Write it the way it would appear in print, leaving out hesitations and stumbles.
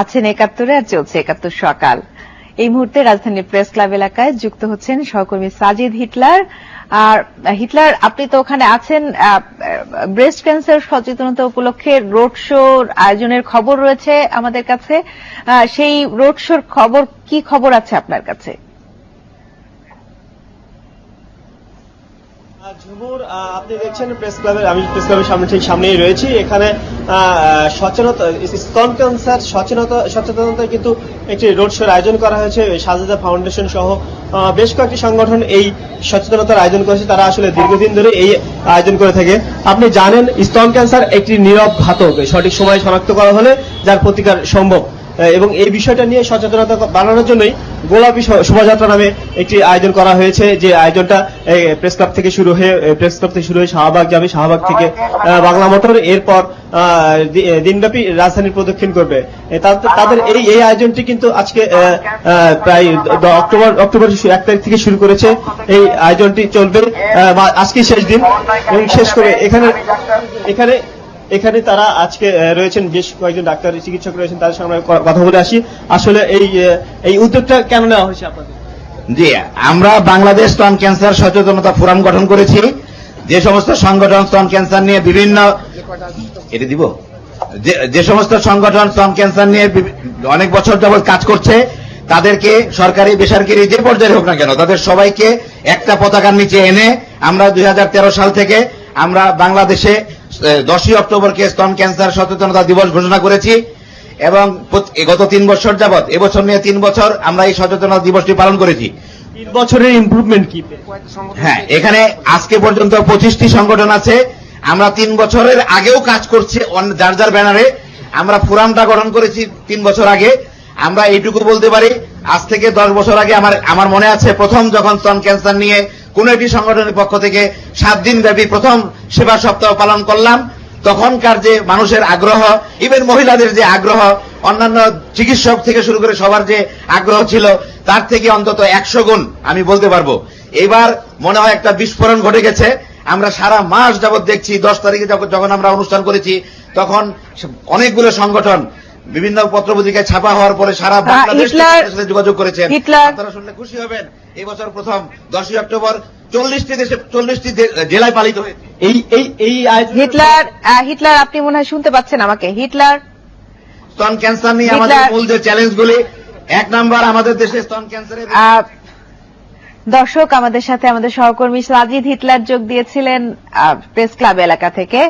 আছেন ৭১ আর চলছে ৭১ সকাল। এই মুহূর্তে রাজধানীর প্রেস ক্লাব এলাকায় যুক্ত হচ্ছেন সহকর্মী সাজিদ হিটলার। আর হিটলার, আপনি তো ওখানে আছেন, ব্রেস্ট ক্যান্সার সচেতনতা উপলক্ষে রোড শোর আয়োজনের খবর রয়েছে আমাদের কাছে। সেই রোড শোর কি খবর আছে আপনার কাছে? ঝুমুর, আপনি দেখছেন প্রেস ক্লাবের, আমি প্রেস ক্লাবের সামনেই রয়েছি। এখানে স্তন ক্যান্সার সচেতনতা কিন্তু একটি রোড শোর আয়োজন করা হয়েছে। সাজেদা ফাউন্ডেশন সহ বেশ কয়েকটি সংগঠন এই সচেতনতার আয়োজন করেছে। তারা আসলে দীর্ঘদিন ধরে এই আয়োজন করে থাকে। আপনি জানেন, স্তন ক্যান্সার একটি নীরব ঘাতক, সঠিক সময়ে শনাক্ত করা হলে যার প্রতিকার সম্ভব, এবং এই বিষয়টা নিয়ে সচেতনতা বাড়ানোর জন্যই গোলাপী শোভাযাত্রা নামে একটি আয়োজন করা হয়েছে। যে আয়োজনটা প্রেস ক্লাব থেকে শুরু হয়ে শাহবাগ যাবে, শাহবাগ থেকে বাংলা মোটর, এরপর দিনব্যাপী রাজধানী প্রদক্ষিণ করবে। তাদের এই আয়োজনটি কিন্তু আজকে প্রায় অক্টোবর 1 তারিখ থেকে শুরু করেছে। এই আয়োজনটি চলবে আজকে শেষ দিন, এবং শেষ করে এখানে তারা আজকে রয়েছেন বেশ কয়েকজন ডাক্তার, চিকিৎসক রয়েছেন, তাদের সঙ্গে কথা বলে আসি। আসলে এই উদ্যোগটা কেন নেওয়া হয়েছে আপনাদের? জি, আমরা বাংলাদেশ স্তন ক্যান্সার সচেতনতা ফোরাম গঠন করেছি। যে সমস্ত সংগঠন স্তন ক্যান্সার নিয়ে যে সমস্ত সংগঠন স্তন ক্যান্সার নিয়ে অনেক বছর যাবৎ কাজ করছে, তাদেরকে সরকারি বেসরকারি যে পর্যায়ে হোক না কেন, তাদের সবাইকে একটা পতাকার নিচে এনে আমরা 2013 সাল থেকে আমরা বাংলাদেশে 10ই অক্টোবরকে স্তন ক্যান্সার সচেতনতা দিবস ঘোষণা করেছি, এবং গত 3 বছর যাবৎ, এবছর নিয়ে 3 বছর আমরা এই সচেতনতা দিবসটি পালন করেছি। 3 বছরের ইমপ্রুভমেন্ট কি? হ্যাঁ, এখানে আজকে পর্যন্ত 25টি সংগঠন আছে। আমরা 3 বছরের আগেও কাজ করছি যার যার ব্যানারে। আমরা ফোরামটা গঠন করেছি 3 বছর আগে। আমরা এইটুকু বলতে পারি, আজ থেকে 10 বছর আগে আমার মনে আছে, প্রথম যখন স্তন ক্যান্সার নিয়ে কোন একটি সংগঠনের পক্ষ থেকে 7 দিন ব্যাপী প্রথম সেবা সপ্তাহ পালন করলাম, তখনকার যে মানুষের আগ্রহ, ইভেন মহিলাদের যে আগ্রহ, অন্যান্য চিকিৎসক থেকে শুরু করে সবার যে আগ্রহ ছিল, তার থেকে অন্তত 100 গুণ আমি বলতে পারবো। এবার মনে হয় একটা বিস্ফোরণ ঘটে গেছে। আমরা সারা মাস যাবৎ দেখছি, 10 তারিখে যখন আমরা অনুষ্ঠান করেছি, তখন অনেকগুলো সংগঠন বিভিন্ন পত্রপত্রিকায় ছাপা হওয়ার পরে সারা বাংলাদেশ থেকে যোগাযোগ করেছেন। আপনারা শুনলে খুশি হবেন, এই বছর প্রথম 10ই অক্টোবর 40টি জেলায় পালিত হয়েছে। হিটলার, আপনি মনে হয় শুনতে পাচ্ছেন আমাকে? হিটলার, স্তন ক্যান্সার নিয়ে আমাদের মূল যে চ্যালেঞ্জগুলি, 1 নাম্বার আমাদের দেশে স্তন ক্যান্সারের। দর্শক, আমাদের সাথে আমাদের সহকর্মী সাজিদ হিটলার যোগ দিয়েছিলেন প্রেস ক্লাব এলাকা থেকে।